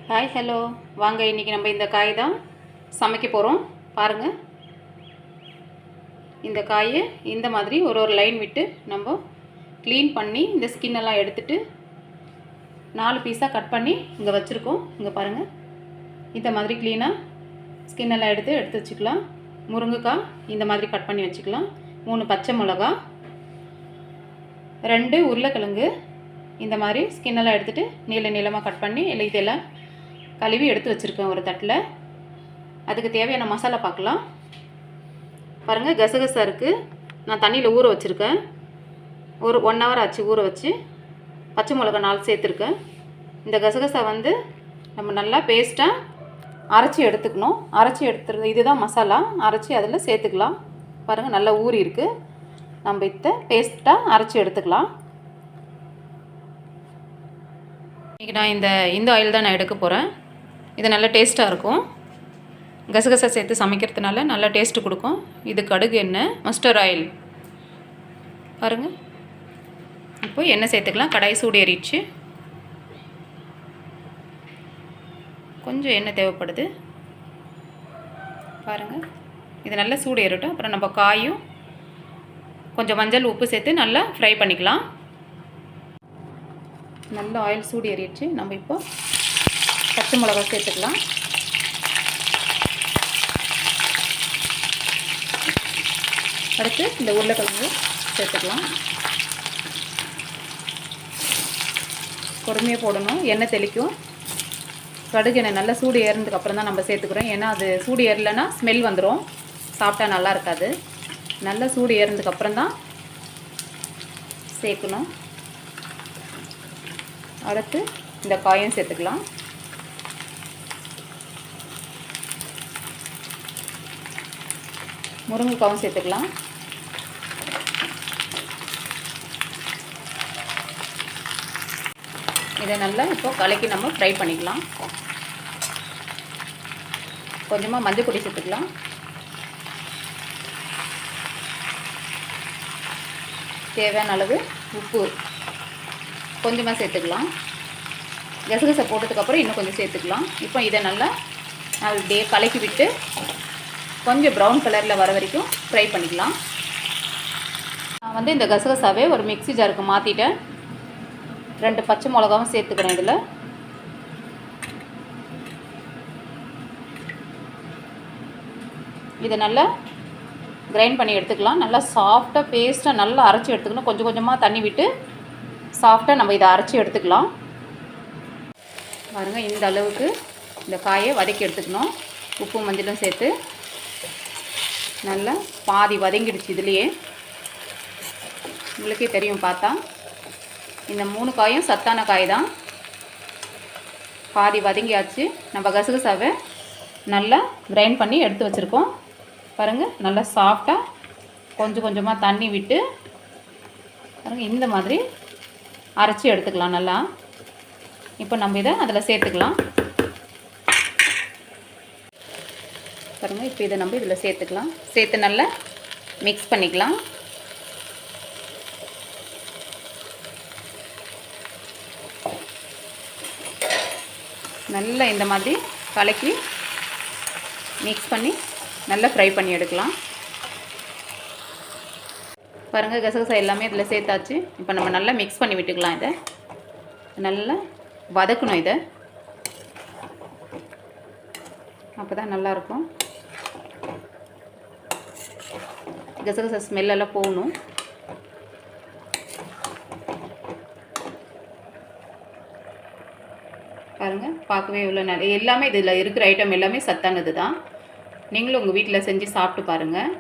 Hi hello வாங்க. இன்றைக்கி நம்ம இந்த காய் தான் சமைக்க போகிறோம். பாருங்கள், இந்த காயை இந்த மாதிரி ஒரு லைன் விட்டு நம்ம க்ளீன் பண்ணி இந்த ஸ்கின்னெல்லாம் எடுத்துட்டு 4 பீஸாக கட் பண்ணி இங்கே வச்சுருக்கோம். இங்கே பாருங்கள், இந்த மாதிரி க்ளீனாக ஸ்கின்னெல்லாம் எடுத்து வச்சுக்கலாம். முருங்கைக்காய் இந்த மாதிரி கட் பண்ணி வச்சுக்கலாம். 3 பச்சை மிளகா, 2 உருளைக்கிழங்கு இந்த மாதிரி ஸ்கின்னெல்லாம் எடுத்துகிட்டு நீளமாக கட் பண்ணி இதெல்லாம் கழுவி எடுத்து வச்சுருக்கேன் ஒரு தட்டில். அதுக்கு தேவையான மசாலா பார்க்கலாம். பாருங்கள், கசகசா இருக்குது. நான் தண்ணியில் ஊற வச்சுருக்கேன். ஒரு 1 ஹவர் ஆச்சு ஊற வச்சு. பச்சை மிளகா 4 சேர்த்துருக்கேன். இந்த கசகசா நம்ம நல்லா பேஸ்ட்டாக அரைச்சி எடுத்துக்கணும். அரைச்சி எடுத்துறது இதுதான் மசாலா. அரைச்சி அதில் சேர்த்துக்கலாம். பாருங்கள், நல்லா ஊறி இருக்குது. நம்ம இதை பேஸ்ட்டாக அரைச்சி எடுத்துக்கலாம். இன்றைக்கி நான் இந்த ஆயில் தான் நான் எடுக்க போகிறேன். இது நல்ல டேஸ்ட்டாக இருக்கும். கசகசா சேர்த்து சமைக்கிறதுனால நல்ல டேஸ்ட்டு கொடுக்கும். இது கடுகு எண்ணெய், மஸ்டர்ட் ஆயில். பாருங்கள், இப்போ எண்ணெய் சேர்த்துக்கலாம். கடாய் சூடு ஏறிடுச்சு. கொஞ்சம் எண்ணெய் தேவைப்படுது. பாருங்கள், இது நல்லா சூடு ஏறட்டும். அப்புறம் நம்ம காயும் கொஞ்சம் மஞ்சள் உப்பு சேர்த்து நல்லா ஃப்ரை பண்ணிக்கலாம். நல்லா ஆயில் சூடு ஏறிடுச்சு. நம்ம இப்போ பச்சை மிளகா சேர்த்துக்கலாம். அடுத்து இந்த உருளைக்கிழங்கு சேர்த்துக்கலாம். பொறுமையாக போடணும், எண்ணெய் தெளிக்கும். கடுகு எண்ணெய் நல்லா சூடு ஏறினதுக்கு அப்புறம் தான் நம்ம சேர்த்துக்கிறோம். ஏன்னா அது சூடு ஏறலைன்னா ஸ்மெல் வந்துடும், சாப்பிட்டா நல்லா இருக்காது. நல்லா சூடு ஏறினதுக்கு அப்புறம் தான் சேர்க்கணும். அடுத்து இந்த காயும் சேர்த்துக்கலாம். முருங்கைக்காவும் சேர்த்துக்கலாம். இதை நல்லா இப்போ கலக்கி நம்ம ஃப்ரை பண்ணிக்கலாம். கொஞ்சமாக மஞ்சள் பொடி சேர்த்துக்கலாம். தேவையான அளவு உப்பு கொஞ்சமாக சேர்த்துக்கலாம். கசகசா போட்டதுக்கப்புறம் இன்னும் கொஞ்சம் சேர்த்துக்கலாம். இப்போ இதை நல்லா அப்படியே கலக்கி விட்டு கொஞ்சம் ப்ரௌன் கலரில் வர வரைக்கும் ஃப்ரை பண்ணிக்கலாம். நான் இந்த கசகசாவே ஒரு மிக்ஸி ஜாருக்கு மாற்றிட்டேன். 2 பச்சை மிளகாவும் சேர்த்துக்கிறேன். இதில் இதை நல்லா கிரைண்ட் பண்ணி எடுத்துக்கலாம். நல்லா சாஃப்டாக பேஸ்ட்டாக நல்லா அரைச்சி எடுத்துக்கணும். கொஞ்சம் கொஞ்சமாக தண்ணி விட்டு சாஃப்டாக நம்ம இதை அரைச்சி எடுத்துக்கலாம். பாருங்கள், இந்த அளவுக்கு இந்த காயை வதக்கி எடுத்துக்கணும். உப்பு மஞ்சளும் சேர்த்து நல்லா பாதி வதங்கிடுச்சு. இதுலேயே உங்களுக்கே தெரியும் பார்த்தா. இந்த 3 காயும் சத்தான காய் தான். பாதி வதங்கியாச்சு. நம்ம கசகசாவை நல்லா கிரைண்ட் பண்ணி எடுத்து வச்சுருக்கோம். பாருங்கள், நல்லா சாஃப்டாக கொஞ்சம் கொஞ்சமாக தண்ணி விட்டு பாருங்கள் இந்த மாதிரி அரைச்சி எடுத்துக்கலாம் நல்லா. இப்போ நம்ம இதை அதில் சேர்த்துக்கலாம். பாருங்கள், இப்போ இதை நம்ம இதில் சேர்த்துக்கலாம். சேர்த்து நல்லா மிக்ஸ் பண்ணிக்கலாம். நல்லா இந்த மாதிரி கலக்கி மிக்ஸ் பண்ணி நல்லா ஃப்ரை பண்ணி எடுக்கலாம். பாருங்கள், கசகசா எல்லாமே இதில் சேர்த்தாச்சு. இப்போ நம்ம நல்லா மிக்ஸ் பண்ணி விட்டுக்கலாம். இதை நல்லா வதக்கணும். இதை அப்போ தான் நல்லாயிருக்கும். கசகசா ஸ்மெல்லெல்லாம் போகணும். பாருங்கள், பார்க்கவே இவ்வளோ நிறைய எல்லாமே இதில் இருக்கிற ஐட்டம் எல்லாமே சத்தானது தான். நீங்களும் உங்கள் வீட்டில் செஞ்சு சாப்பிட்டு பாருங்கள்.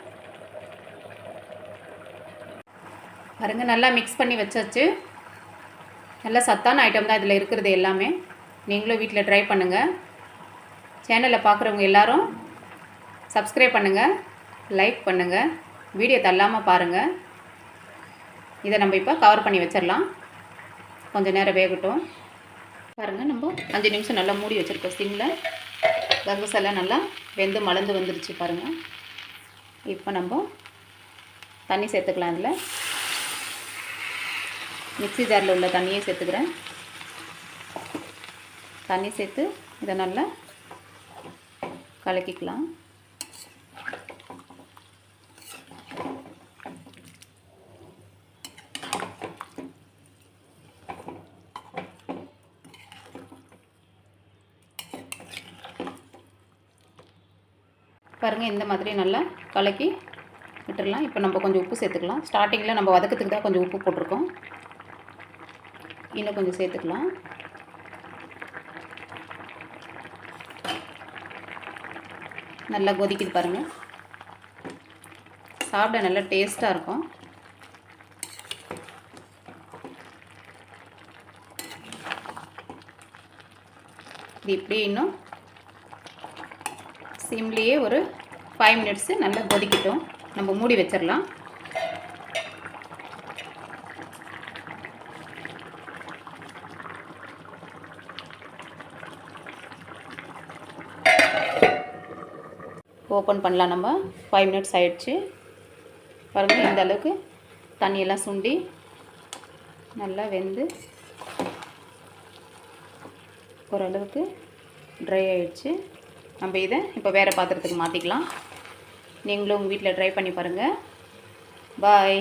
பாருங்கள், நல்லா மிக்ஸ் பண்ணி வச்சாச்சு. நல்லா சத்தான ஐட்டம் தான் இதில் இருக்கிறது எல்லாமே. நீங்களும் வீட்டில் ட்ரை பண்ணுங்கள். சேனலை பார்க்குறவங்க எல்லோரும் சப்ஸ்கிரைப் பண்ணுங்கள், லைக் பண்ணுங்கள், வீடியோ தள்ளாமல் பாருங்கள். இதை நம்ம இப்போ கவர் பண்ணி வச்சிடலாம். கொஞ்சம் நேரம் வேகட்டும். பாருங்கள், நம்ம 5 நிமிஷம் நல்லா மூடி வச்சுருக்கோம் சிம்மில். கசகசாலாம் நல்லா வெந்து மலர்ந்து வந்துருச்சு. பாருங்கள், இப்போ நம்ம தண்ணி சேர்த்துக்கலாம். இதில் மிக்ஸி ஜாரில் உள்ள தண்ணியை சேர்த்துக்கிறேன். தண்ணி சேர்த்து இதை நல்லா கலக்கிக்கலாம். பாருங்கள், இந்த மாதிரி நல்லா கலக்கி விட்டுடலாம். இப்போ நம்ம கொஞ்சம் உப்பு சேர்த்துக்கலாம். ஸ்டார்டிங்கில் நம்ம வதக்கத்துக்கு தான் கொஞ்சம் உப்பு போட்டிருக்கோம். இன்னும் கொஞ்சம் சேர்த்துக்கலாம். நல்லா கொதிக்குது பாருங்கள். சாப்பிட நல்லா டேஸ்ட்டாக இருக்கும். இது இப்படி இன்னும் சிம்லேயே ஒரு 5 மினிட்ஸு நல்லா கொதிக்கட்டும். நம்ம மூடி வச்சிடலாம். ஓப்பன் பண்ணலாம். நம்ம 5 மினிட்ஸ் ஆயிடுச்சு. பாருங்கள், இந்த அளவுக்கு தண்ணியெல்லாம் சுண்டி நல்லா வெந்து ஓரளவுக்கு ட்ரை ஆகிடுச்சு. நம்ம இதை இப்போ வேறு பாத்திரத்துக்கு மாற்றிக்கலாம். நீங்களும் உங்கள் வீட்டில் ட்ரை பண்ணி பாருங்கள். பாய்.